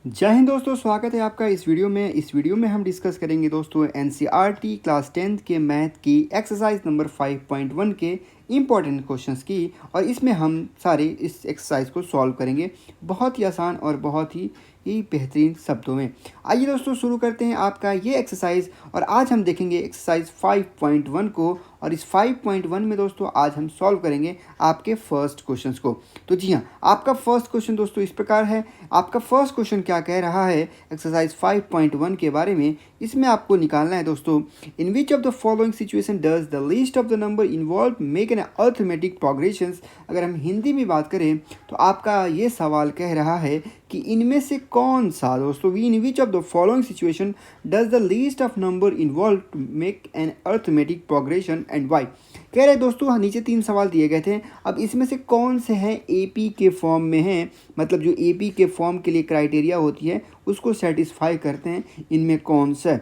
जय हिंद दोस्तों, स्वागत है आपका इस वीडियो में हम डिस्कस करेंगे दोस्तों एनसीईआरटी क्लास 10th के मैथ की एक्सरसाइज नंबर 5.1 के इम्पॉर्टेंट क्वेश्चंस की। और इसमें हम सारे इस एक्सरसाइज को सॉल्व करेंगे बहुत ही आसान और बहुत ही बेहतरीन शब्दों में। आइए दोस्तों शुरू करते हैं आपका ये एक्सरसाइज। और आज हम देखेंगे एक्सरसाइज 5.1 को। और इस 5.1 में दोस्तों आज हम सॉल्व करेंगे आपके फर्स्ट क्वेश्चंस को। तो जी हाँ, आपका फर्स्ट क्वेश्चन दोस्तों इस प्रकार है। आपका फर्स्ट क्वेश्चन क्या कह रहा है एक्सरसाइज 5.1 के बारे में। इसमें आपको निकालना है दोस्तों, in which of the following situation does the least of the number involve make an arithmetic progressions. अगर हम हिंदी में बात करें तो आपका ये सवाल कह रहा है कि इनमें से कौन सा दोस्तों, in which of the following situation does the least of number involve to make an arithmetic progression and why. कह रहे दोस्तों नीचे 3 सवाल दिए गए थे। अब इसमें से कौन से हैं एपी के फॉर्म में हैं, मतलब जो एपी के फॉर्म के लिए क्राइटेरिया होती है उसको सेटिस्फाई करते हैं, इनमें कौन सा।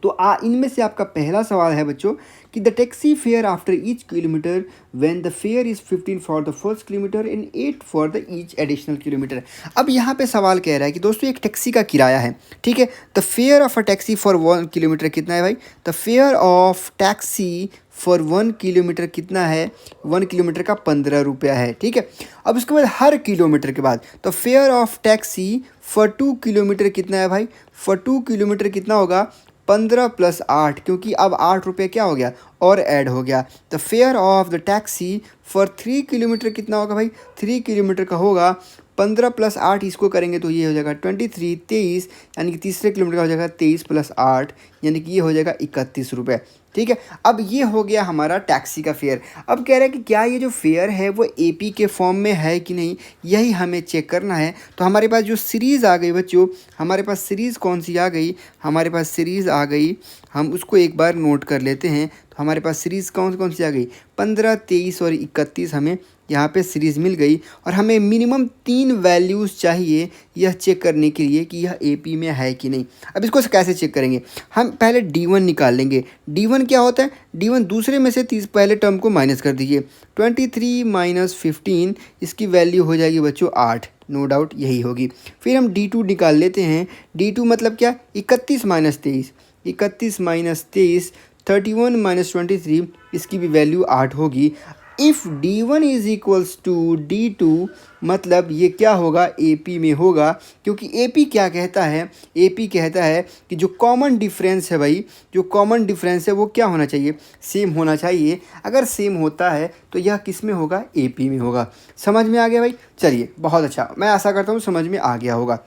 तो इनमें से आपका पहला सवाल है बच्चों कि the taxi fare after each kilometre when the fair is 15 for the first kilometre and 8 for the each additional kilometre. अब यहाँ पे सवाल कह रहा है कि दोस्तों एक टैक्सी का किराया है, ठीक है। The fair of a taxi for 1 kilometre कितना है भाई? The fair of taxi for 1 kilometre कितना है? 1 किलोमीटर का 15 रुपया है, ठीक है। अब उसके बाद हर किलोमीटर के बाद तो fair of taxi for 2 kilometre कितना है भाई? फॉर 2 किलोमीटर कितना होगा? 15 + 8, क्योंकि अब 8 रुपये क्या हो गया और ऐड हो गया। The fair of the taxi for 3 kilometre कितना होगा भाई? 3 किलोमीटर का होगा 15 + 8, इसको करेंगे तो ये हो जाएगा 23, 23, यानी कि तीसरे किलोमीटर का हो जाएगा 23 + 8, यानी कि ये हो जाएगा 31 रुपये, ठीक है। अब ये हो गया हमारा टैक्सी का फेयर। अब कह रहा है कि क्या ये जो फेयर है वो एपी के फॉर्म में है कि नहीं, यही हमें चेक करना है। तो हमारे पास जो सीरीज़ आ गई बच्चों, हमारे पास सीरीज़ कौन सी आ गई? हमारे पास सीरीज़ आ गई, हम उसको एक बार नोट कर लेते हैं। तो हमारे पास सीरीज़ कौन सी आ गई? 15, 23 और 31 हमें यहाँ पे सीरीज़ मिल गई। और हमें मिनिमम 3 वैल्यूज़ चाहिए यह चेक करने के लिए कि यह एपी में है कि नहीं। अब इसको कैसे चेक करेंगे? हम पहले D1 निकाल लेंगे। D1 क्या होता है? D1 दूसरे में से पहले टर्म को माइनस कर दीजिए। 23 - 15, इसकी वैल्यू हो जाएगी बच्चों 8, नो डाउट यही होगी। फिर हम D2 निकाल लेते हैं। D2 मतलब क्या? 31 - 23, 31 - 23, 31 - 23, इसकी भी वैल्यू 8 होगी। If D1 is equals to D2, मतलब ये क्या होगा? AP में होगा, क्योंकि AP क्या कहता है? AP कहता है कि जो कॉमन डिफरेंस है भाई, जो कॉमन डिफरेंस है वो क्या होना चाहिए? सेम होना चाहिए। अगर सेम होता है तो यह किस में होगा? AP में होगा। समझ में आ गया भाई? चलिए बहुत अच्छा, मैं आशा करता हूँ समझ में आ गया होगा।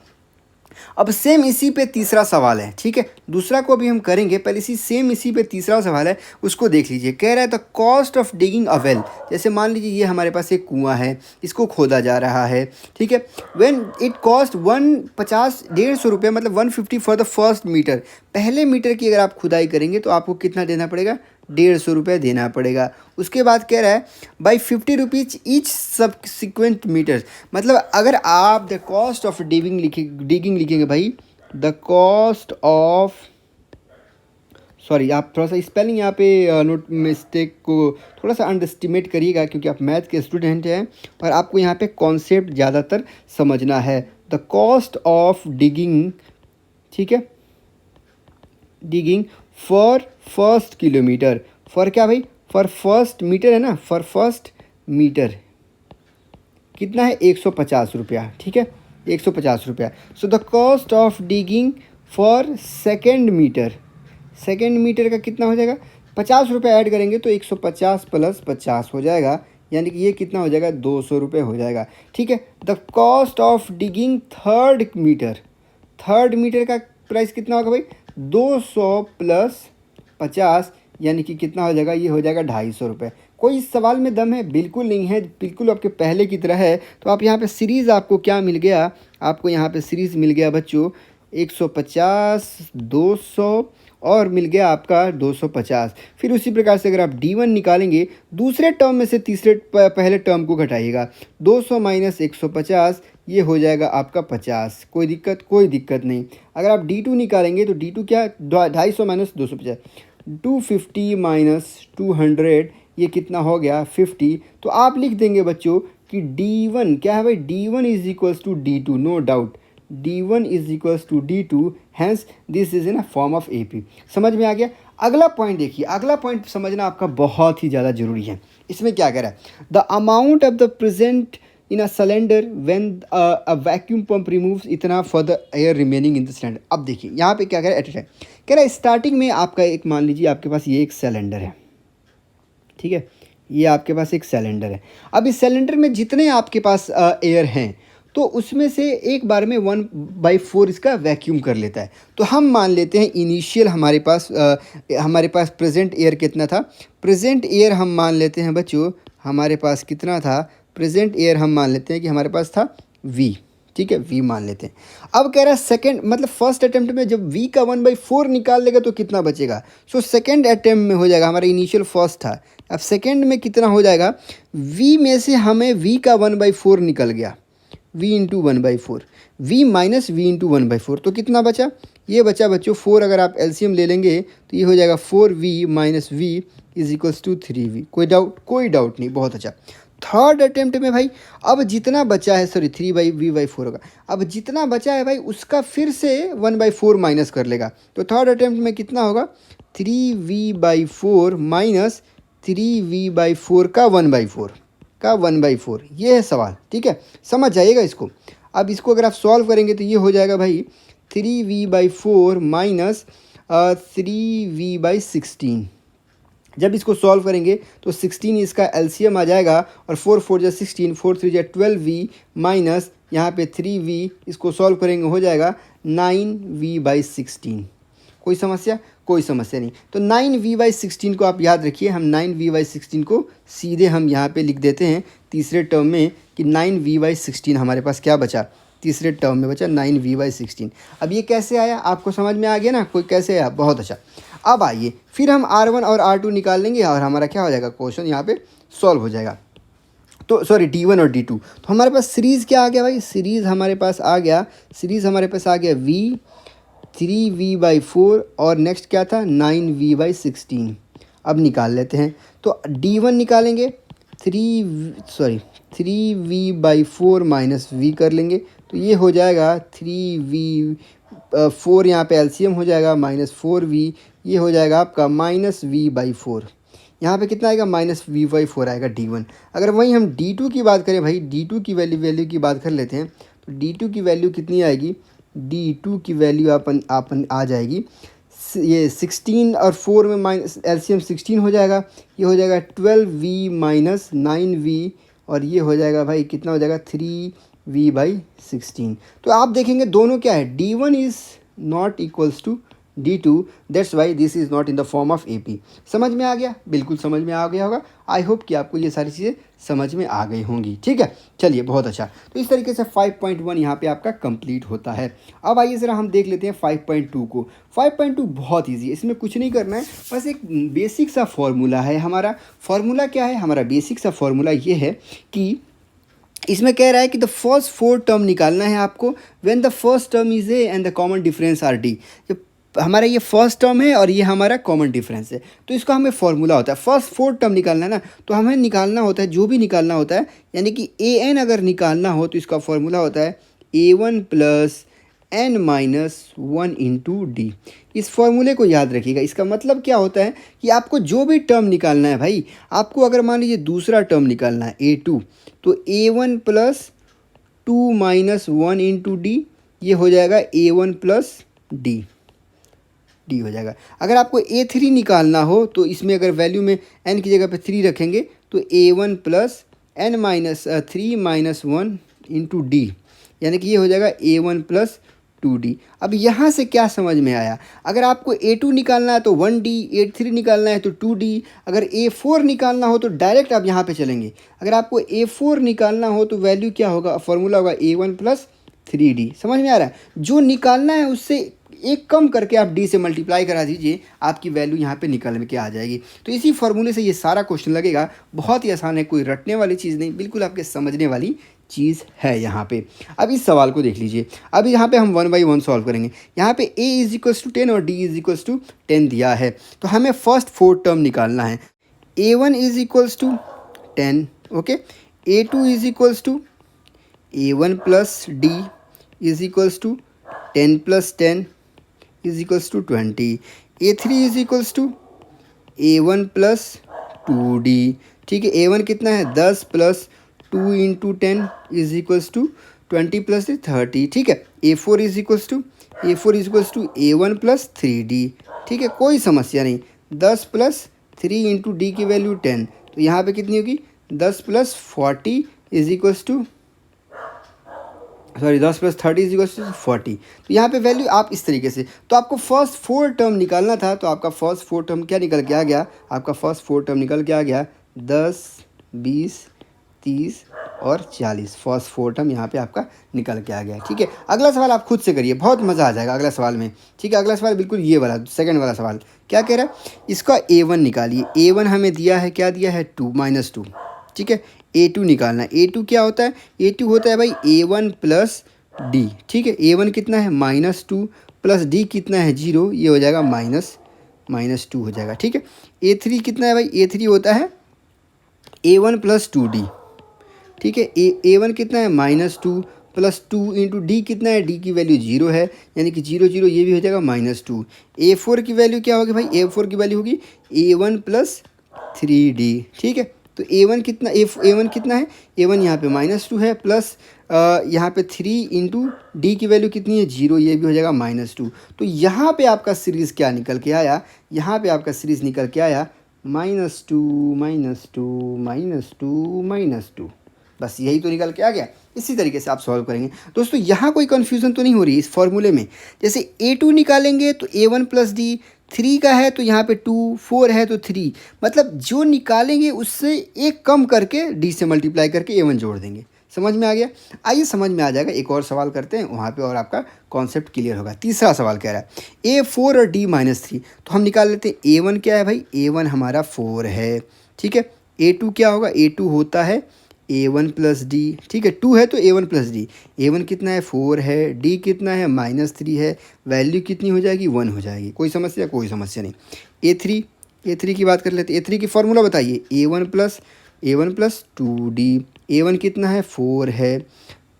अब सेम इसी पे तीसरा सवाल है, ठीक है। दूसरा को भी हम करेंगे, पहले इसी पे तीसरा सवाल है, उसको देख लीजिए। कह रहा है the cost of digging a well. जैसे मान लीजिए ये हमारे पास एक कुआं है, इसको खोदा जा रहा है, ठीक है। व्हेन इट कॉस्ट 150 रुपये, मतलब 150 फॉर द फर्स्ट मीटर। पहले मीटर की अगर आप खुदाई करेंगे तो आपको कितना देना पड़ेगा? 150 रुपये देना पड़ेगा। उसके बाद कह रहा है by 50 rupees each subsequent meters. मतलब अगर आप द कॉस्ट ऑफ डिगिंग लिखेंगे भाई, द कॉस्ट ऑफ, सॉरी आप थोड़ा सा स्पेलिंग यहाँ पे नोट मिस्टेक को थोड़ा सा अंडरस्टिमेट करिएगा, क्योंकि आप मैथ के स्टूडेंट हैं और आपको यहाँ पे कॉन्सेप्ट ज़्यादातर समझना है। द कॉस्ट ऑफ डिगिंग, ठीक है, digging for first kilometre. For क्या भाई? फॉर फर्स्ट मीटर है ना, फॉर फर्स्ट मीटर कितना है? 150 रुपया, ठीक है, 150 रुपया। So the cost of digging for second meter, second meter का कितना हो जाएगा? 50 रुपये ऐड करेंगे तो 150 + 50 हो जाएगा, यानी कि ये कितना हो जाएगा? 200 रुपये हो जाएगा, ठीक है। The cost of digging third meter, third meter का प्राइस कितना होगा भाई? 200 + 50, यानी कि कितना हो जाएगा? ये हो जाएगा 250 रुपये। कोई इस सवाल में दम है? बिल्कुल नहीं है, बिल्कुल आपके पहले की तरह है। तो आप यहाँ पे सीरीज़ आपको क्या मिल गया? आपको यहाँ पे सीरीज़ मिल गया बच्चों 150, 200 और मिल गया आपका 250। फिर उसी प्रकार से अगर आप D1 निकालेंगे, दूसरे टर्म में से तीसरे पहले टर्म को घटाइएगा। 200 - 150, ये हो जाएगा आपका 50। कोई दिक्कत नहीं। अगर आप D2 निकालेंगे तो D2 क्या? 250 - 250, 250 - 200, ये कितना हो गया? 50। तो आप लिख देंगे बच्चों कि D1 क्या है भाई? D1 is equals to D2, no doubt D1 is equals to D2, hence this is in a form of AP। समझ में आ गया। अगला पॉइंट देखिए, अगला पॉइंट समझना आपका बहुत ही ज़्यादा जरूरी है। इसमें क्या कह रहा है, the amount of the present in a cylinder when a vacuum pump removes इतना for the air remaining in the cylinder. अब देखिए यहाँ पे क्या कह रहा है, एट ए टाइम कह रहा है स्टार्टिंग में आपका एक, मान लीजिए आपके पास ये एक सिलेंडर है, ठीक है, ये आपके पास एक सिलेंडर है। अब इस सिलेंडर में जितने आपके पास एयर हैं, तो उसमें से एक बार में 1/4 इसका वैक्यूम कर लेता है। तो हम मान लेते हैं इनिशियल हमारे पास प्रेजेंट एयर कितना था, प्रेजेंट एयर हम मान लेते हैं बच्चों हमारे पास कितना था, प्रेजेंट एयर हम मान लेते हैं कि हमारे पास था V, ठीक है, V मान लेते हैं। अब कह रहा है सेकंड, मतलब फर्स्ट अटेम्प्ट में जब V का 1/4 निकाल लेगा तो कितना बचेगा। सो सेकंड अटेम्प्ट में हो जाएगा, हमारा इनिशियल फर्स्ट था, अब सेकंड में कितना हो जाएगा, V में से हमें V का 1/4 निकल गया, V into 1/4, V minus V into 1/4, तो कितना बचा, ये बचा बच्चों 4। अगर आप एलसीएम ले लेंगे तो ये हो जाएगा 4V minus V is equals to 3V। कोई डाउट नहीं, बहुत अच्छा। थर्ड अटेम्प्ट में भाई अब जितना बचा है, सॉरी 3/V/4 होगा, अब जितना बचा है भाई उसका फिर से 1/4 माइनस कर लेगा। तो थर्ड अटेम्प्ट में कितना होगा, 3V/4 माइनस 3V/4 का 1/4, ये है सवाल, ठीक है, समझ जाइएगा इसको। अब इसको अगर आप सॉल्व करेंगे तो ये हो जाएगा भाई 3V/4 माइनस 3V/16। जब इसको सॉल्व करेंगे तो 16 इसका एलसीएम आ जाएगा, और 4 जा 16, 4 3 जा 12V माइनस यहाँ पे 3V, इसको सॉल्व करेंगे हो जाएगा 9V/16। कोई समस्या, कोई समस्या नहीं। तो 9V/16 को आप याद रखिए, हम 9V/16 को सीधे हम यहाँ पे लिख देते हैं तीसरे टर्म में कि 9V/16 हमारे पास क्या बचा, तीसरे टर्म में बचा 9V/16। अब ये कैसे आया, आपको समझ में आ गया ना, कोई कैसे आया, बहुत अच्छा। अब आइए फिर हम R1 और R2 निकाल लेंगे और हमारा क्या हो जाएगा, क्वेश्चन यहाँ पे सॉल्व हो जाएगा। तो सॉरी D1 और D2, तो हमारे पास सीरीज़ क्या आ गया भाई, सीरीज़ हमारे पास आ गया V 3V/4 और नेक्स्ट क्या था 9V/16। अब निकाल लेते हैं, तो D1 निकालेंगे 3V/4 माइनस V कर लेंगे, तो ये हो जाएगा 3V/4, यहाँ पे एलसीएम हो जाएगा माइनस 4V, ये हो जाएगा आपका माइनस V/4। यहाँ पे कितना आएगा, माइनस V/4 आएगा D1। अगर वहीं हम D2 की बात करें भाई, D2 की वैल्यू की बात कर लेते हैं, तो D2 की वैल्यू कितनी आएगी, D2 की वैल्यू आपन आ जाएगी, ये 16 और 4 में माइनस एलसीएम 16 हो जाएगा, ये हो जाएगा 12V माइनस 9V, और ये हो जाएगा भाई कितना हो जाएगा 3V/16। तो आप देखेंगे दोनों क्या है, D1 is not equals to D2, that's why this is not in the form of AP। समझ में आ गया, बिल्कुल समझ में आ गया होगा। आई होप कि आपको ये सारी चीज़ें समझ में आ गई होंगी, ठीक है, चलिए बहुत अच्छा। तो इस तरीके से 5.1 यहाँ पे आपका कंप्लीट होता है। अब आइए ज़रा हम देख लेते हैं 5.2 को। 5.2 बहुत ईजी है, इसमें कुछ नहीं करना है, बस एक बेसिक सा फॉर्मूला है। हमारा फॉर्मूला क्या है, हमारा बेसिक सा फॉर्मूला ये है कि इसमें कह रहा है कि द फर्स्ट 4 टर्म निकालना है आपको, when the first term is A and the common difference R D. हमारा ये फर्स्ट टर्म है और ये हमारा कॉमन डिफरेंस है, तो इसका हमें फॉर्मूला होता है, फर्स्ट 4 टर्म निकालना है ना, तो हमें निकालना होता है, जो भी निकालना होता है, यानी कि an अगर निकालना हो तो इसका फॉर्मूला होता है a1 plus n minus 1 into D. इस फॉर्मूले को याद रखिएगा। इसका मतलब क्या होता है कि आपको जो भी टर्म निकालना है भाई, आपको अगर मान लीजिए दूसरा टर्म निकालना है a2, तो a1 plus 2 minus 1 into D, ये हो जाएगा a1 प्लस डी हो जाएगा। अगर आपको a3 निकालना हो तो इसमें अगर वैल्यू में n की जगह पे 3 रखेंगे तो a1 plus n minus 3 minus 1 into D, यानी कि ये हो जाएगा a1 प्लस 2d। अब यहाँ से क्या समझ में आया, अगर आपको a2 निकालना है तो 1d, a3 निकालना है तो 2d, अगर a4 निकालना हो तो डायरेक्ट आप यहाँ पे चलेंगे। अगर आपको a4 निकालना हो तो वैल्यू क्या होगा, फॉर्मूला होगा a1 प्लस 3d। समझ में आ रहा है, जो निकालना है उससे एक कम करके आप d से मल्टीप्लाई करा दीजिए, आपकी वैल्यू यहाँ पे निकल के आ जाएगी। तो इसी फॉर्मूले से ये सारा क्वेश्चन लगेगा, बहुत ही आसान है, कोई रटने वाली चीज़ नहीं, बिल्कुल आपके समझने वाली चीज़ है यहाँ पे। अब इस सवाल को देख लीजिए, अब यहाँ पे हम 1 बाई 1 सॉल्व करेंगे। यहाँ पे a इज इक्वल्स टू 10 और d इज इक्वल्स टू 10 दिया है, तो हमें फर्स्ट 4 टर्म निकालना है। a1 is equals to 10, okay, a2 is equals to a1 plus d is equals to 10 + 10 is equals to 20। A3 is equals to A1 + 2D। ठीक है, A1 कितना है 10 + 2 × 10 इज इक्वल्स टू 20 + 30। ठीक है, A4 is equals to A1 + 3D। ठीक है, कोई समस्या नहीं। 10 + 3 × D की वैल्यू 10, तो यहाँ पे कितनी होगी 10 + 40 is equals to 10 + 30 is equals to 40। तो यहाँ पे वैल्यू आप इस तरीके से, तो आपको फर्स्ट 4 टर्म निकालना था, तो आपका फर्स्ट 4 टर्म क्या निकल के आ गया, आपका फर्स्ट 4 टर्म निकल के आ गया 10, 20, 30 और 40। फर्स्ट 4 टर्म यहाँ पे आपका निकल के आ गया। ठीक है, अगला सवाल आप खुद से करिए, बहुत मज़ा आ जाएगा अगला सवाल में। ठीक है, अगला सवाल बिल्कुल ये वाला सेकंड वाला सवाल क्या कह रहा है, इसका A1 निकालिए। A1 हमें दिया है, क्या दिया है 2 -2। ठीक है, A2 निकालना है। A2 क्या होता है, A2 होता है भाई A1 + D। ठीक है, A1 कितना है -2 + D कितना है 0, ये हो जाएगा -2 हो जाएगा। ठीक है, A3 कितना है भाई, A3 होता है A1 + 2D। ठीक है, A1 कितना है -2 + 2 × D कितना है, D की वैल्यू 0 है, यानी कि 0 0, ये भी हो जाएगा -2। A4 की वैल्यू क्या होगी भाई, A4 की वैल्यू होगी A1 + 3D। ठीक है, तो A1 कितना A1 कितना है, A1 यहाँ पे -2 है, प्लस यहाँ पे 3 × D की वैल्यू कितनी है 0, ये भी हो जाएगा -2। तो यहाँ पे आपका सीरीज़ क्या निकल के आया, यहाँ पे आपका सीरीज़ निकल के आया -2 -2 -2। बस यही तो निकल के आ गया। इसी तरीके से आप सॉल्व करेंगे। दोस्तों यहाँ कोई कन्फ्यूज़न तो नहीं हो रही इस फॉर्मूले में। जैसे A2 निकालेंगे तो A1 + D, 3 का है तो यहाँ पे 2, 4 है तो 3, मतलब जो निकालेंगे उससे एक कम करके D से मल्टीप्लाई करके A1 जोड़ देंगे। समझ में आ गया। आइए समझ में आ जाएगा, एक और सवाल करते हैं, वहाँ पे और आपका कॉन्सेप्ट क्लियर होगा। तीसरा सवाल कह रहा है A4 और D -3, तो हम निकाल लेते हैं। A1 क्या है भाई, A1 हमारा 4 है। ठीक है, A2 क्या होगा, A2 होता है A1 + D। ठीक है, 2 है तो A1 + D। A1 कितना है 4 है, D कितना है -3 है, वैल्यू कितनी हो जाएगी 1 हो जाएगी। कोई समस्या, कोई समस्या नहीं। A3 की बात कर लेते हैं। A3 की फॉर्मूला बताइए, A1 + 2D। A1 कितना है 4 है,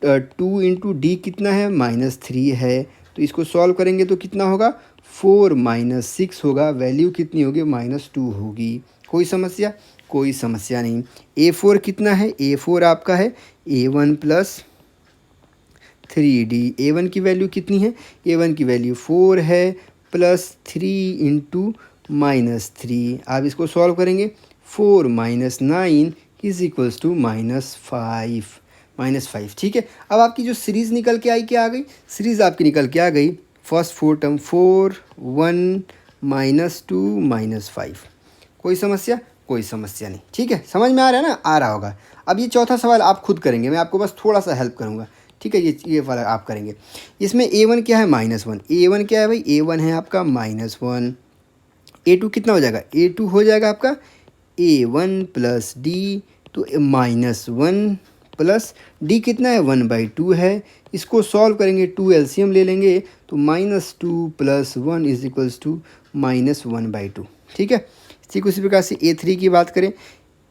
2 × D कितना है -3 है, तो इसको सॉल्व करेंगे तो कितना होगा 4 - 6 होगा, वैल्यू कितनी होगी -2 होगी। कोई समस्या, कोई समस्या नहीं। A4 कितना है, A4 आपका है A1 + 3D। A1 की वैल्यू कितनी है, A1 की वैल्यू 4 है प्लस 3 × -3। आप इसको सॉल्व करेंगे, 4 - 9 इज इक्वल्स टू -5। ठीक है, अब आपकी जो सीरीज़ निकल के आई, क्या आ गई, सीरीज़ आपकी निकल के आ गई फर्स्ट 4 टर्म 4, 1, -2, -5। कोई समस्या, कोई समस्या नहीं। ठीक है, समझ में आ रहा है ना, आ रहा होगा। अब ये चौथा सवाल आप खुद करेंगे, मैं आपको बस थोड़ा सा हेल्प करूँगा। ठीक है, ये वाला आप करेंगे। इसमें A1 क्या है -1, A1 क्या है भाई, A1 है आपका -1। A2 कितना हो जाएगा, A2 हो जाएगा आपका A1 + D, तो -1 प्लस D कितना है 1/2 है। इसको सॉल्व करेंगे, 2 एलसीएम ले लेंगे, तो -2 + 1 इज इक्वल्स टू -1/2। ठीक है, ठीक उसी प्रकार से A3 की बात करें,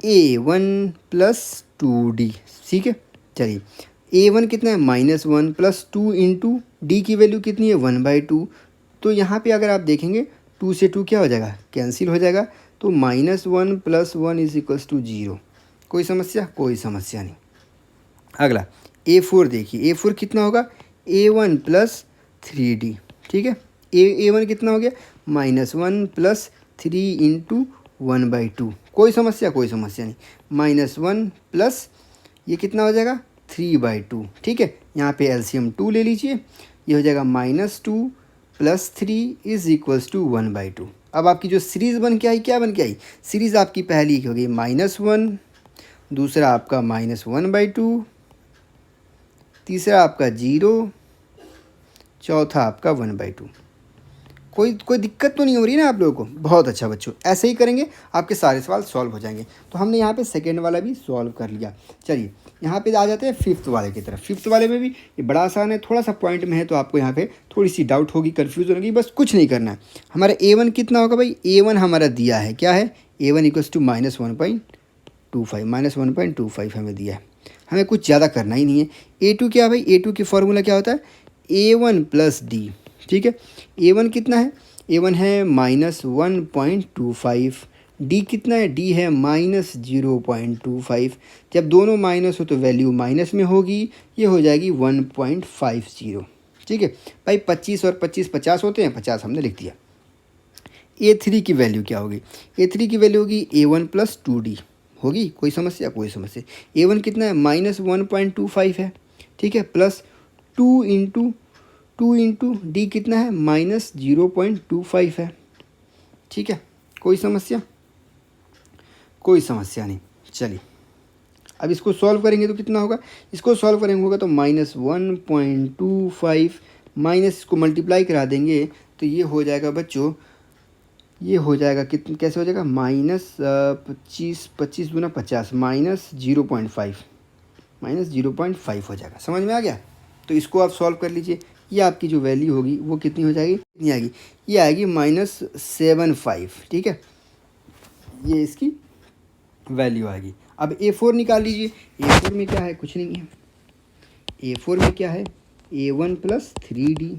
A1 + 2D। ठीक है, चलिए A1 कितना है -1 प्लस 2 × D की वैल्यू कितनी है 1/2। तो यहाँ पे अगर आप देखेंगे 2 से 2 क्या हो जाएगा, कैंसिल हो जाएगा, तो -1 + 1 इज इक्वल्स टू 0। कोई समस्या, कोई समस्या नहीं। अगला A4 देखिए, A4 कितना होगा A1 + 3D। ठीक है, A1 कितना हो गया -1 + 3 × 1/2। कोई समस्या, कोई समस्या नहीं। -1 प्लस ये कितना हो जाएगा 3/2। ठीक है, यहाँ पे एलसीएम 2 ले लीजिए, ये हो जाएगा -2 + 3 इज इक्वल्स टू 1/2। अब आपकी जो सीरीज़ बन के आई, क्या बन के आई, सीरीज़ आपकी पहली हो गई -1, दूसरा आपका -1/2, तीसरा आपका 0, चौथा आपका 1/2। कोई दिक्कत तो नहीं हो रही ना आप लोगों को। बहुत अच्छा बच्चों, ऐसे ही करेंगे आपके सारे सवाल सॉल्व हो जाएंगे। तो हमने यहाँ पे सेकेंड वाला भी सॉल्व कर लिया। चलिए यहाँ पे आ जाते हैं फिफ्थ वाले की तरफ। फिफ्थ वाले में भी ये बड़ा आसान है, थोड़ा सा पॉइंट में है तो आपको यहाँ पे थोड़ी सी डाउट होगी, कन्फ्यूजन होगी, बस कुछ नहीं करना है। हमारा A1 कितना होगा भाई, A1 हमारा दिया है, क्या है A1 = -1.25 हमें दिया है, हमें कुछ ज़्यादा करना ही नहीं है। A2 क्या है भाई, A2 की फॉर्मूला क्या होता है A1 प्लस डी। ठीक है, A1 कितना है, A1 है -1.25, डी कितना है, डी है -0.25। जब दोनों माइनस हो तो वैल्यू माइनस में होगी, ये हो जाएगी 1.50। ठीक है भाई, 25 और 25 50 होते हैं, 50 हमने लिख दिया। A3 की वैल्यू क्या होगी, A3 की वैल्यू होगी A1 प्लस 2D होगी। कोई समस्या, कोई समस्या। A1 कितना है, -1.25 है। ठीक है, प्लस 2 इंटू डी कितना है, -0.25 है। ठीक है, कोई समस्या, कोई समस्या नहीं। चलिए अब इसको सॉल्व करेंगे तो कितना होगा, इसको सॉल्व करेंगे होगा तो -1.25 माइनस इसको मल्टीप्लाई करा देंगे तो ये हो जाएगा बच्चों, ये हो जाएगा कितना, कैसे हो जाएगा, -25 25 दूना 50 -0.5 हो जाएगा। समझ में आ गया। तो इसको आप सॉल्व कर लीजिए, ये आपकी जो वैल्यू होगी वो कितनी हो जाएगी, कितनी आएगी, ये आएगी -75। ठीक है, ये इसकी वैल्यू आएगी। अब A4 निकाल लीजिए। A4 में क्या है, कुछ नहीं है। A4 में क्या है, A1 प्लस 3D।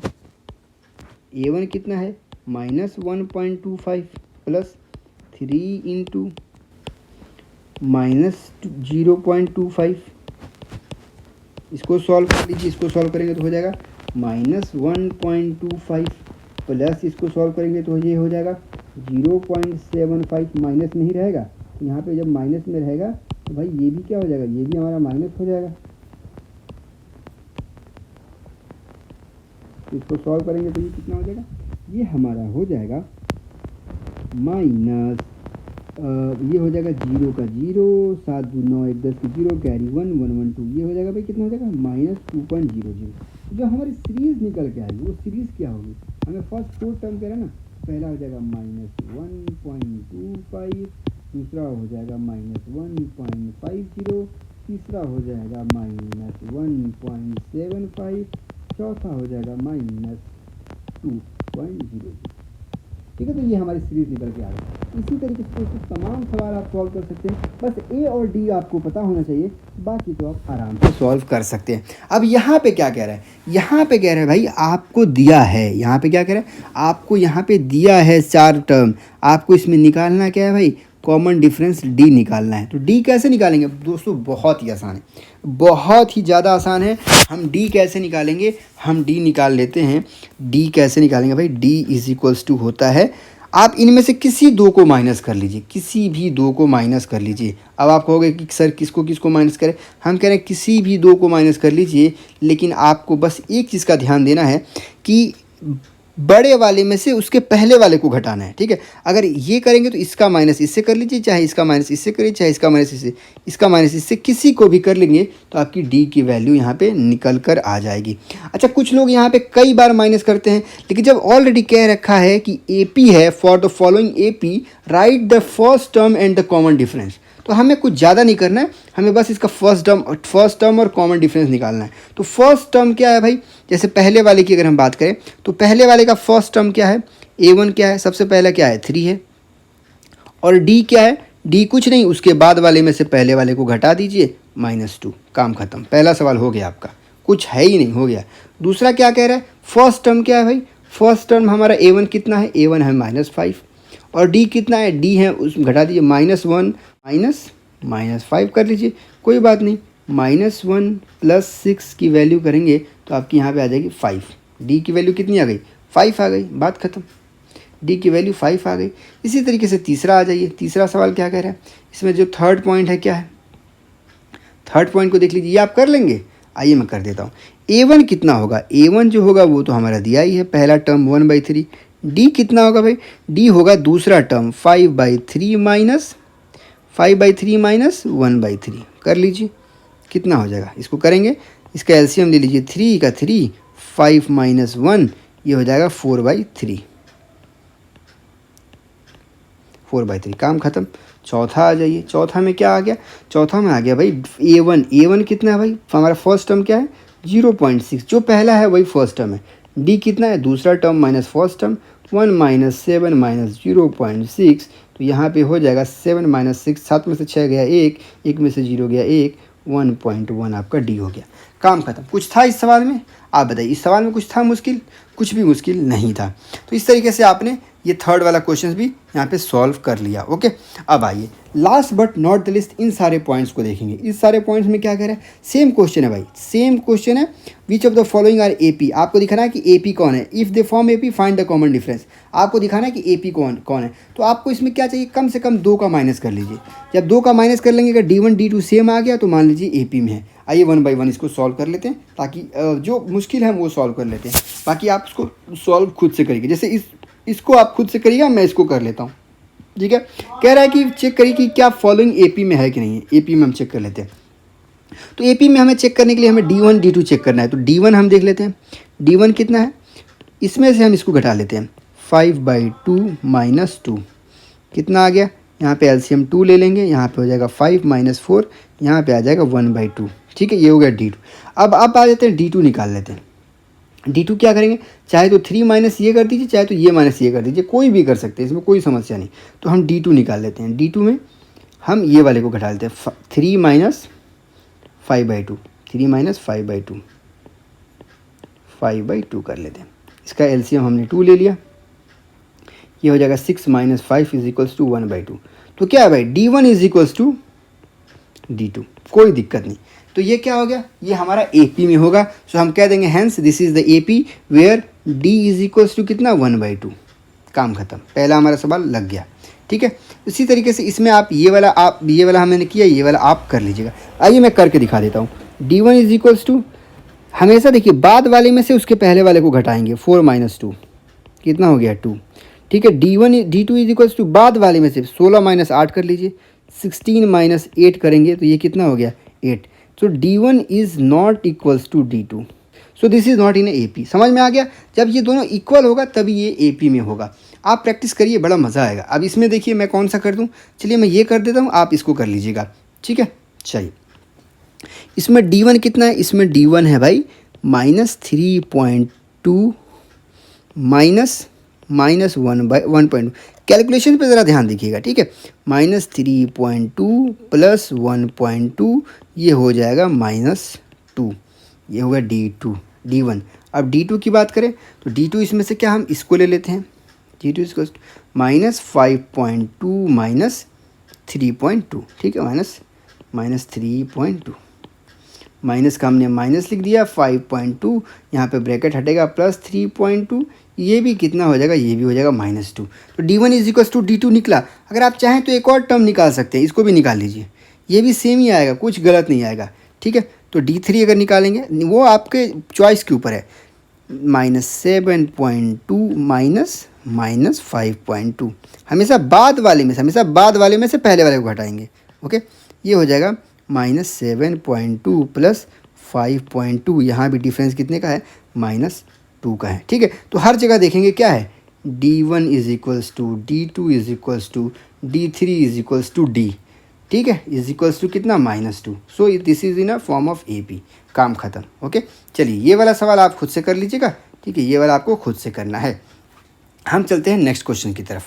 A1 कितना है, -1.25 प्लस 3 इंटू -0.25। इसको सॉल्व कर लीजिए, इसको सॉल्व करेंगे तो हो जाएगा -1.25 प्लस इसको सॉल्व करेंगे तो ये हो जाएगा 0.75। माइनस में ही रहेगा, तो यहाँ पे जब माइनस में रहेगा तो भाई ये भी क्या हो जाएगा, ये भी हमारा माइनस हो जाएगा। तो इसको सॉल्व करेंगे तो ये कितना हो जाएगा, ये हमारा हो जाएगा माइनस, ये हो जाएगा 0 का 0, 7 2 9 1 10 की 0, कैरी 1 1 1 2, ये हो जाएगा भाई कितना हो जाएगा, -2.00। जो हमारी सीरीज निकल के आएगी वो सीरीज क्या होगी, हमें फर्स्ट 4 टर्म कह रहे हैं ना, पहला हो जाएगा -1.25, दूसरा हो जाएगा -1.50, तीसरा हो जाएगा -1.75, चौथा हो जाएगा -2.00। ठीक है, तो ये हमारी सीरीज निकल के आ गई। इसी तरीके से तमाम सवाल आप सॉल्व कर सकते हैं, बस ए और डी आपको पता होना चाहिए, बाकी तो आप आराम से सॉल्व कर सकते हैं। अब यहाँ पे क्या कह रहा है, यहाँ पे कह रहा है भाई आपको दिया है, यहाँ पे क्या कह रहा है, आपको यहाँ पे दिया है 4 टर्म, आपको इसमें निकालना क्या है भाई, कॉमन डिफरेंस डी निकालना है। तो डी कैसे निकालेंगे दोस्तों, बहुत ही आसान है, बहुत ही ज़्यादा आसान है। हम डी कैसे निकालेंगे, हम डी निकाल लेते हैं। डी कैसे निकालेंगे भाई, डी इज इक्वल्स टू होता है, आप इनमें से किसी दो को माइनस कर लीजिए, किसी भी दो को माइनस कर लीजिए। अब आप कहोगे कि सर किसको किसको माइनस करें, हम कह रहे हैं किसी भी दो को माइनस कर लीजिए, लेकिन आपको बस एक चीज़ का ध्यान देना है कि बड़े वाले में से उसके पहले वाले को घटाना है। ठीक है, अगर ये करेंगे तो इसका माइनस इससे कर लीजिए, चाहे इसका माइनस इससे करिए, चाहे इसका माइनस इससे, इसका माइनस इससे, किसी को भी कर लेंगे तो आपकी डी की वैल्यू यहाँ पे निकल कर आ जाएगी। अच्छा, कुछ लोग यहाँ पे कई बार माइनस करते हैं, लेकिन जब ऑलरेडी कह रखा है कि AP है, for the following AP right the first term and the common difference, तो हमें कुछ ज़्यादा नहीं करना है, हमें बस इसका फर्स्ट टर्म और कॉमन डिफरेंस निकालना है। तो फर्स्ट टर्म क्या है भाई, जैसे पहले वाले की अगर हम बात करें तो पहले वाले का फर्स्ट टर्म क्या है, A1 क्या है, सबसे पहला क्या है 3 है, और D क्या है, D कुछ नहीं, उसके बाद वाले में से पहले वाले को घटा दीजिए -2, काम खत्म। पहला सवाल हो गया आपका, कुछ है ही नहीं, हो गया। दूसरा क्या कह रहा है, फर्स्ट टर्म क्या है भाई, फर्स्ट टर्म हमारा A1 कितना है, A1 है -5, और D कितना है, D है उस घटा दीजिए -1 -5 कर लीजिए, कोई बात नहीं। -1 प्लस 6 की वैल्यू करेंगे तो आपकी यहाँ पे आ जाएगी 5। डी की वैल्यू कितनी आ गई, 5 आ गई, बात खत्म। डी की वैल्यू 5 आ गई। इसी तरीके से तीसरा आ जाइए, तीसरा सवाल क्या कह रहा है, इसमें जो थर्ड पॉइंट है क्या है, थर्ड पॉइंट को देख लीजिए, ये आप कर लेंगे, आइए मैं कर देता हूँ। A1 कितना होगा, A1 जो होगा वो तो हमारा दिया ही है, पहला टर्म 1/3। डी कितना होगा भाई, डी होगा दूसरा टर्म 5/3 माइनस 1/3 कर लीजिए, कितना हो जाएगा, इसको करेंगे, इसका एलसीएम ले लीजिए, 3 का 3, 5 - 1, ये हो जाएगा 4/3, 4/3, काम खत्म। चौथा आ जाइए, चौथा में क्या आ गया, चौथा में आ गया भाई A1 कितना है भाई, हमारा फर्स्ट टर्म क्या है 0.6, जो पहला है वही फर्स्ट टर्म है। डी कितना है, दूसरा टर्म माइनस फर्स्ट टर्म, 1 - 7 - 0.6, तो यहाँ पे हो जाएगा 7 - 6, 7 में से 6 गया 1, 1 में से 0 गया 1, 1.1 आपका डी हो गया, काम खत्म। कुछ था इस सवाल में, आप बताइए, इस सवाल में कुछ था मुश्किल? कुछ भी मुश्किल नहीं था। तो इस तरीके से आपने ये थर्ड वाला क्वेश्चन भी यहाँ पे सॉल्व कर लिया। ओके, अब आइए last but not the least, इन सारे पॉइंट्स को देखेंगे। इस सारे पॉइंट्स में क्या कह रहा है? सेम क्वेश्चन है भाई, सेम क्वेश्चन है। Which of the following are AP, आपको दिखाना है कि एपी कौन है। If they form AP find the common difference, आपको दिखाना है कि एपी कौन कौन है। तो आपको इसमें क्या चाहिए? कम से कम 2 का माइनस कर लीजिए। जब 2 का माइनस कर लेंगे, अगर D1 D2 सेम आ गया तो मान लीजिए एपी में है। आइए 1 बाई 1 इसको सॉल्व कर लेते हैं, ताकि जो मुश्किल है वो सॉल्व कर लेते हैं, बाकी आप इसको सॉल्व खुद से करिए। जैसे इसको आप खुद से करिएगा, मैं इसको कर लेता हूँ। ठीक है, कह रहा है कि चेक करिए कि क्या फॉलोइंग एपी में है कि नहीं है। एपी में हम चेक कर लेते हैं। तो एपी में हमें चेक करने के लिए हमें D1 D2 चेक करना है। तो D1 हम देख लेते हैं, D1 कितना है, इसमें से हम इसको घटा लेते हैं। 5/2 माइनस 2 कितना आ गया? यहाँ पे एलसीएम 2 ले लेंगे, यहाँ पे हो जाएगा 5 माइनस 4, यहाँ पे आ जाएगा 1/2। ठीक है, ये हो गया D2। अब आप आ जाते हैं D2 निकाल लेते हैं। D2 क्या करेंगे? चाहे तो 3 माइनस ये कर दीजिए, चाहे तो ये माइनस ये कर दीजिए, कोई भी कर सकते हैं, इसमें कोई समस्या नहीं। तो हम D2 निकाल लेते हैं। D2 में हम ये वाले को घटा लेते हैं, 3 माइनस 5/2, 3 माइनस 5/2, 5/2 कर लेते हैं। इसका एलसीएम हमने 2 ले लिया, ये हो जाएगा 6 माइनस 5 इज इक्वल्स टू 1/2। तो क्या है भाई? D1 is equals to D2, कोई दिक्कत नहीं। तो ये क्या हो गया? ये हमारा एपी में होगा। सो हम कह देंगे hence this is the AP where D is equals to कितना? 1/2। काम खत्म, पहला हमारा सवाल लग गया। ठीक है, इसी तरीके से इसमें आप ये वाला हमने किया, ये वाला आप कर लीजिएगा। आइए मैं करके दिखा देता हूँ। D1 इज इक्वल्स टू, हमेशा देखिए बाद वाले में से उसके पहले वाले को घटाएंगे। 4 माइनस 2 कितना हो गया? 2। ठीक है, D2 इज इक्वल्स टू बाद वाले में से 16 माइनस 8 कर लीजिए, 16 माइनस 8 करेंगे तो ये कितना हो गया? 8। So D1 is not equals to D2, so this is not in AP। समझ में आ गया? जब ये दोनों इक्वल होगा तभी ये AP में होगा। आप प्रैक्टिस करिए, बड़ा मज़ा आएगा। अब इसमें देखिए मैं कौन सा कर दूँ, चलिए मैं ये कर देता हूँ, आप इसको कर लीजिएगा। ठीक है, चलिए इसमें D1 कितना है? इसमें D1 है भाई -3.2 माइनस 1/1.2। कैलकुलेशन पे ज़रा ध्यान दीजिएगा। ठीक है, -3.2 प्लस 1.2, ये हो जाएगा -2, ये होगा D1। अब D2 की बात करें तो D2 इसमें से क्या हम इसको ले लेते हैं। D2 इसको -5.2 माइनस 3.2। ठीक है, माइनस 3.2, माइनस का हमने माइनस लिख दिया, 5.2 यहाँ पे ब्रैकेट हटेगा, प्लस 3.2, ये भी कितना हो जाएगा? ये भी हो जाएगा -2। तो D1 is equals to D2 निकला। अगर आप चाहें तो एक और टर्म निकाल सकते हैं, इसको भी निकाल लीजिए, ये भी सेम ही आएगा, कुछ गलत नहीं आएगा। ठीक है, तो D3 अगर निकालेंगे वो आपके चॉइस के ऊपर है। -7.2 माइनस 5.2, हमेशा बाद वाले में से पहले वाले को घटाएंगे। ओके, ये हो जाएगा -7.2 प्लस 5.2, यहाँ भी डिफरेंस कितने का है? -2 का है। ठीक है, तो हर जगह देखेंगे क्या है? D1 is equals to D2 is equals to D3 is equals to D। ठीक है, इज इक्वल्स टू कितना? -2। So this is in a form of AP। काम खत्म। ओके, चलिए ये वाला सवाल आप खुद से कर लीजिएगा। ठीक है, ये वाला आपको खुद से करना है। हम चलते हैं नेक्स्ट क्वेश्चन की तरफ।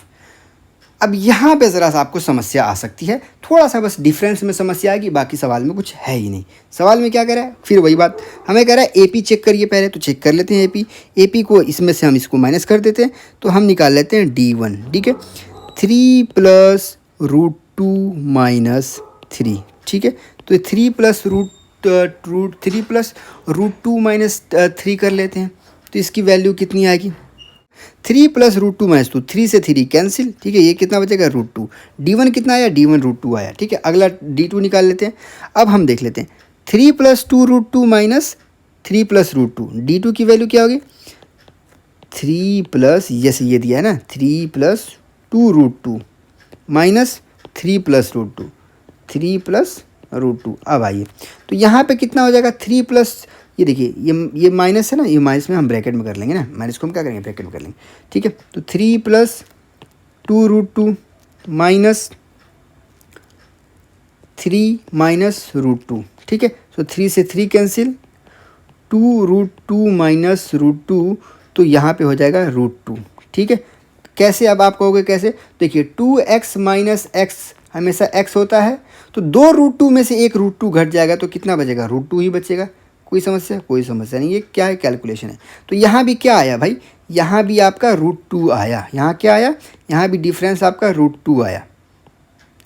अब यहाँ पे ज़रा सा आपको समस्या आ सकती है, थोड़ा सा बस डिफरेंस में समस्या आएगी, बाकी सवाल में कुछ है ही नहीं। सवाल में क्या कह रहा है? फिर वही बात, हमें कह रहा है AP चेक करिए पहले, तो चेक कर लेते हैं AP को, इसमें से हम इसको माइनस कर देते हैं, तो हम निकाल लेते हैं D1। ठीक है, 3 प्लस √2 माइनस 3। ठीक है, तो 3 प्लस √2 माइनस 3 कर लेते हैं, तो इसकी वैल्यू कितनी आएगी? 3 प्लस √2 माइनस 2, 3 से 3 कैंसिल। ठीक है, ये कितना बचेगा? √2। D1 कितना आया? D1 √2 आया। ठीक है, अगला D2 निकाल लेते हैं। अब हम देख लेते हैं 3 प्लस 2 √2 माइनस 3 प्लस √2, D2 की वैल्यू क्या होगी? 3 प्लस, यस ये दिया है ना, 3 प्लस 2 √2 माइनस 3 प्लस √2, 3 प्लस √2। अब आइए तो यहाँ पे कितना हो जाएगा? 3 प्लस, ये देखिए ये माइनस है ना, ये माइनस में हम ब्रैकेट में कर लेंगे ना, माइनस को हम क्या करेंगे? ब्रैकेट में कर लेंगे। ठीक है, तो 3 प्लस 2 √2 माइनस 3 माइनस √2। ठीक है, तो 3 से 3 कैंसिल, 2 √2 माइनस √2, तो यहाँ पे हो जाएगा √2। ठीक है, कैसे? अब आप कहोगे कैसे? देखिए 2x माइनस x हमेशा x होता है, तो 2 √2 में से एक √2 घट जाएगा, तो कितना बचेगा? √2 ही बचेगा। कोई समस्या? कोई समस्या नहीं, ये क्या है, कैलकुलेशन है। तो यहाँ भी क्या आया भाई, यहाँ भी आपका √2 आया। यहाँ क्या आया, यहाँ भी डिफरेंस आपका √2 आया,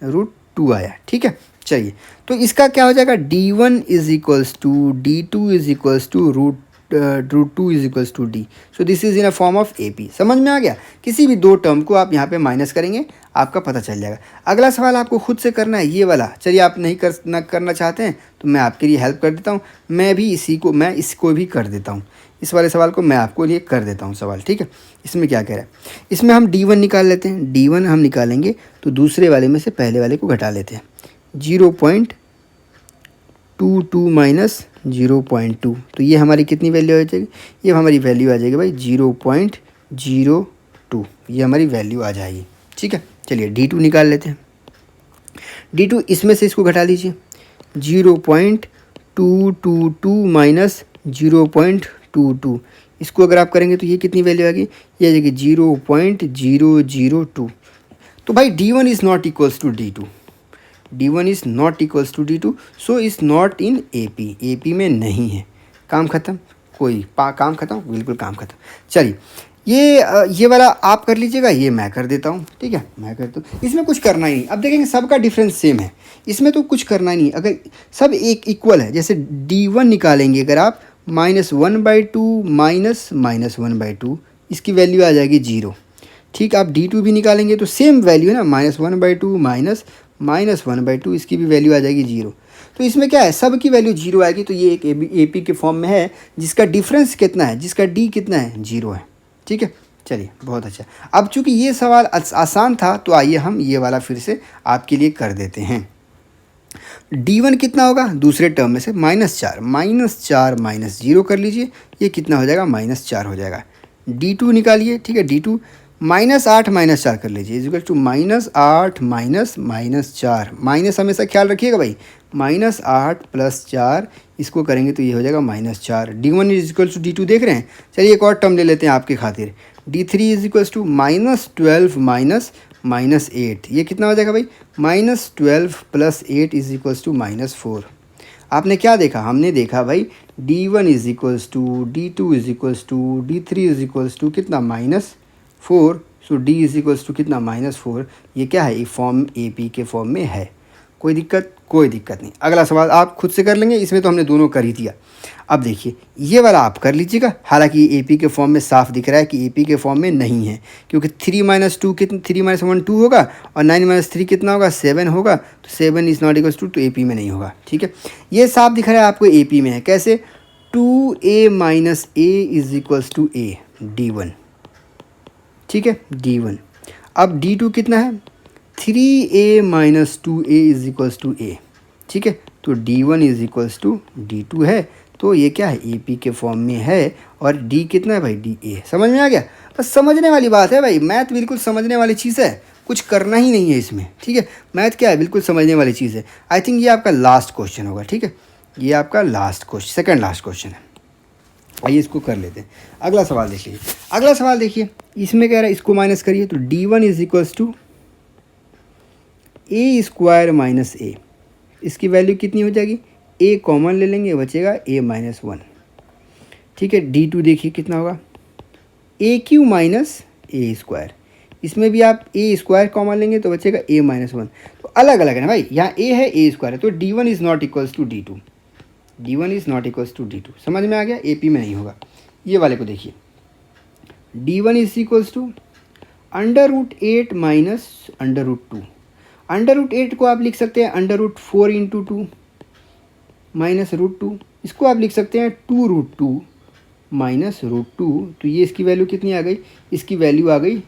√2 आया। ठीक है, चलिए तो इसका क्या हो जाएगा, d1 is equals to d2 is equals to √2 is equals to D. So this is in a form of AP। समझ में आ गया? किसी भी दो टर्म को आप यहाँ पे माइनस करेंगे, आपका पता चल जाएगा। अगला सवाल आपको खुद से करना है, ये वाला। चलिए आप नहीं करना चाहते हैं तो मैं आपके लिए हेल्प कर देता हूँ। मैं इसको भी कर देता हूँ, इस वाले सवाल को मैं आपको लिए कर देता हूँ सवाल। ठीक है, इसमें क्या कह रहा है, इसमें हम d1 निकाल लेते हैं। d1 हम निकालेंगे तो दूसरे वाले में से पहले वाले को घटा लेते हैं। 0.22 माइनस 0.2, तो ये हमारी कितनी वैल्यू आ जाएगी, ये हमारी वैल्यू आ जाएगी भाई 0.02, ये हमारी वैल्यू आ जाएगी। ठीक है, चलिए d2 निकाल लेते हैं। d2 इसमें से इसको घटा लीजिए, 0.222 माइनस 0.22, इसको अगर आप करेंगे तो ये कितनी वैल्यू आ गई, ये आ जाएगी 0.002। तो भाई d1 is not equals to d2, d1 is not equals to d2, so is not in AP में नहीं है। काम ख़त्म, काम ख़त्म, बिल्कुल काम ख़त्म। चलिए ये वाला आप कर लीजिएगा, ये मैं कर देता हूँ। ठीक है, मैं करता हूँ, इसमें कुछ करना ही नहीं। अब देखेंगे सबका डिफरेंस सेम है, इसमें तो कुछ करना ही नहीं। अगर सब एक इक्वल है, जैसे d1 निकालेंगे अगर आप, -1/2 माइनस -1/2, इसकी वैल्यू आ जाएगी 0। ठीक, आप d2 भी निकालेंगे तो सेम वैल्यू है ना, -1/2 माइनस -1/2, इसकी भी वैल्यू आ जाएगी 0। तो इसमें क्या है, सब की वैल्यू 0 आएगी। तो ये एक AP के फॉर्म में है जिसका डिफरेंस कितना है, जिसका d कितना है, 0 है। ठीक है, चलिए बहुत अच्छा। अब चूंकि ये सवाल आसान था तो आइए हम ये वाला फिर से आपके लिए कर देते हैं। d1 कितना होगा, दूसरे टर्म में से -4 माइनस 0 कर लीजिए, ये कितना हो जाएगा, -4 हो जाएगा। d2 निकालिए। ठीक है, d2 -8 -4 कर लीजिए, is equal to -8 minus -4, minus हमेशा ख्याल रखिएगा भाई, -8 + 4, इसको करेंगे तो ये हो जाएगा -4। d1 is equal to d2 देख रहे हैं। चलिए एक और टर्म ले लेते हैं आपके खातिर, d3 is equal to -12 minus -8, ये कितना हो जाएगा भाई, -12 + 8 इज इक्वल टू -4। आपने क्या देखा, हमने देखा भाई d1 is equals to d2 is equals to d3 is equals to कितना, -4। So d is equals to कितना, -4। ये क्या है, ये फॉर्म AP के फॉर्म में है। कोई दिक्कत? कोई दिक्कत नहीं। अगला सवाल आप खुद से कर लेंगे, इसमें तो हमने दोनों कर ही दिया। अब देखिए ये वाला आप कर लीजिएगा, हालांकि AP के फॉर्म में साफ दिख रहा है कि AP के फॉर्म में नहीं है, क्योंकि 3 - 2 कितना, 3 - 1 2 होगा, और 9 - 3 कितना होगा, 7 होगा। तो 7 इज़ नॉट इक्वल्स टू, तो AP में नहीं होगा। ठीक है, ये साफ दिख रहा है आपको AP में है। कैसे, 2A - A is equals to A, d1। ठीक है, d1। अब d2 कितना है, 3A - 2A is equals to A। ठीक है, तो d1 is equals to d2 है। तो ये क्या है, AP के फॉर्म में है। और d कितना है भाई, DA। समझ में आ गया? बस समझने वाली बात है भाई, मैथ बिल्कुल समझने वाली चीज़ है, कुछ करना ही नहीं है इसमें। ठीक है, मैथ क्या है, बिल्कुल समझने वाली चीज़ है। आई थिंक ये आपका लास्ट क्वेश्चन होगा। ठीक है, ये आपका last question, second last question है। आइए इसको कर लेते हैं। अगला सवाल देखिए, अगला सवाल देखिए, इसमें कह रहा है इसको माइनस करिए, तो d1 is equals to A² - A, इसकी वैल्यू कितनी हो जाएगी, A कॉमन ले लेंगे, बचेगा A - 1। ठीक है, d2 देखिए कितना होगा, AQ - A², इसमें भी आप A² कॉमन लेंगे तो बचेगा A - 1। तो अलग अलग है ना भाई, यहाँ A है, A² है, तो d1 is not equals to d2, d1 is not equals to d2। समझ में आ गया, AP में नहीं होगा। ये वाले को देखिए, d1 is equals to √8 minus √2। √8 को आप लिख सकते हैं √4 × 2 माइनस √2, इसको आप लिख सकते हैं 2√2 माइनस √2। तो ये इसकी वैल्यू कितनी आ गई, इसकी वैल्यू आ गई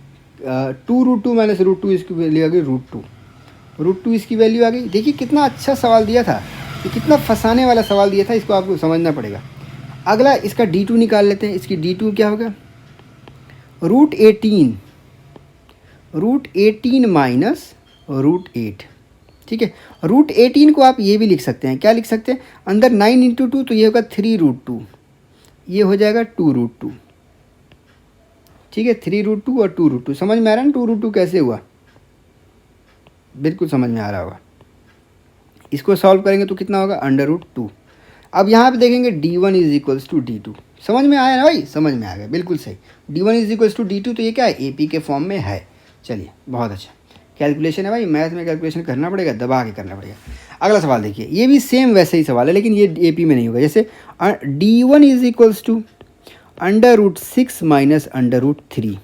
2√2 माइनस √2, इसकी वैल्यू आ गई √2 इसकी वैल्यू आ गई। देखिए कितना अच्छा सवाल दिया था, ये कितना फंसाने वाला सवाल दिया था, इसको आपको समझना पड़ेगा। अगला इसका d2 निकाल लेते हैं। इसकी d2 क्या होगा, √18 माइनस √8। ठीक है, √18 को आप ये भी लिख सकते हैं, क्या लिख सकते हैं, अंदर 9 × 2, तो ये होगा 3√2, ये हो जाएगा 2√2। ठीक है, 3√2 और 2√2। समझ में आ रहा है ना 2√2 कैसे हुआ, बिल्कुल समझ में आ रहा होगा। इसको सॉल्व करेंगे तो कितना होगा, √2। अब यहाँ पे देखेंगे D1 is equals to D2, समझ में आया ना भाई, समझ में आ गया, बिल्कुल सही। D1 is equals to D2 तो ये क्या है, AP के फॉर्म में है। चलिए बहुत अच्छा, कैलकुलेशन है भाई, मैथ में कैलकुलेशन करना पड़ेगा, दबा के करना पड़ेगा। अगला सवाल देखिए, ये भी सेम वैसे ही सवाल है लेकिन ये AP में नहीं होगा। जैसे D1 is equals to √6 minus √3,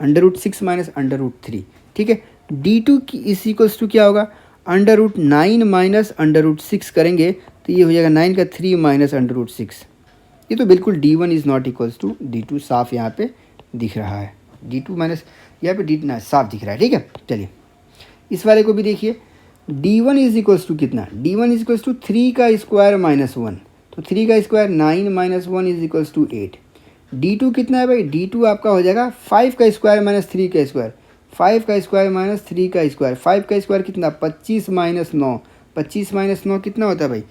√6 minus √3, ठीक है। D2 की इज इक्वल्स टू क्या होगा, √9 माइनस √6 करेंगे तो ये हो जाएगा 9 का 3 माइनस √6। ये तो बिल्कुल D1 is not equals to D2 साफ यहाँ पे दिख रहा है, D2 माइनस यहाँ पे D साफ दिख रहा है, ठीक है। चलिए इस वाले को भी देखिए, D1 इज इक्वल्स टू कितना, D1 इज इक्वल्स टू 3 का स्क्वायर माइनस 1, तो 3 का square 9 minus 1 is equals to 8। D2 कितना है भाई, D2 आपका हो जाएगा 5 का स्क्वायर माइनस 3 का स्क्वायर, 5 का स्क्वायर माइनस 3 का स्क्वायर, 5 का स्क्वायर कितना 25 माइनस 9, 25 माइनस 9 कितना होता है भाई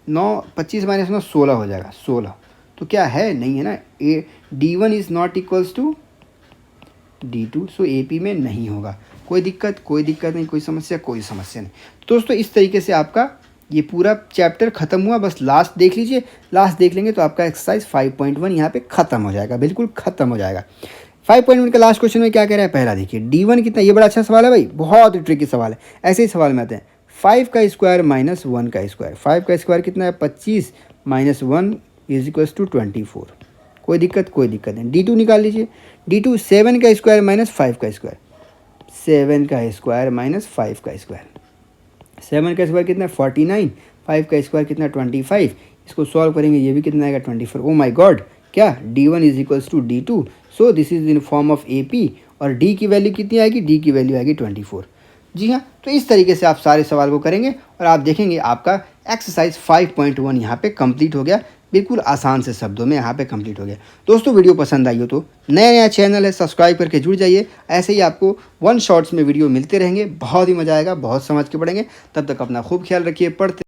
9, 25 माइनस 9 16 हो जाएगा, 16। तो क्या है, नहीं है ना, D1 is not equals to D2, so AP में नहीं होगा। कोई दिक्कत नहीं, कोई समस्या नहीं। तो दोस्तों इस तरीके से आपका ये पूरा चैप्टर ख़त्म हुआ, बस लास्ट देख लीजिए, लास्ट देख लेंगे तो आपका एक्सरसाइज 5.1 यहाँ पे ख़त्म हो जाएगा, बिल्कुल ख़त्म हो जाएगा। 5.1 का लास्ट क्वेश्चन में क्या कह रहा है, पहला देखिए D1 कितना, ये बड़ा अच्छा सवाल है भाई, बहुत ही ट्रिकी सवाल है, ऐसे ही सवाल में आते हैं। 5 का स्क्वायर माइनस 1 का स्क्वायर, 5 का स्क्वायर कितना है 25 माइनस 1 इज इक्वल्स टू 24। कोई दिक्कत नहीं। D2 निकाल लीजिए, D2 7 का स्क्वायर माइनस 5 का स्क्वायर, 7 का स्क्वायर माइनस 5 का स्क्वायर, 7 का स्क्वायर कितना है 49, 5 का स्क्वायर कितना 25, इसको सॉल्व करेंगे ये भी कितना आएगा 24। ओ माय गॉड, क्या D1 is equals to D2, so this is in form of AP, और D की वैल्यू कितनी आएगी, D की वैल्यू आएगी 24। जी हाँ, तो इस तरीके से आप सारे सवाल को करेंगे और आप देखेंगे आपका एक्सरसाइज 5.1 यहाँ पे कंप्लीट हो गया, बिल्कुल आसान से शब्दों में यहाँ पे कंप्लीट हो गया। दोस्तों वीडियो पसंद आई हो तो नया चैनल है, सब्सक्राइब करके जुड़ जाइए, ऐसे ही आपको 1 शॉर्ट्स में वीडियो मिलते रहेंगे, बहुत ही मज़ा आएगा, बहुत समझ के पढ़ेंगे। तब तक अपना खूब ख्याल रखिए, पढ़ते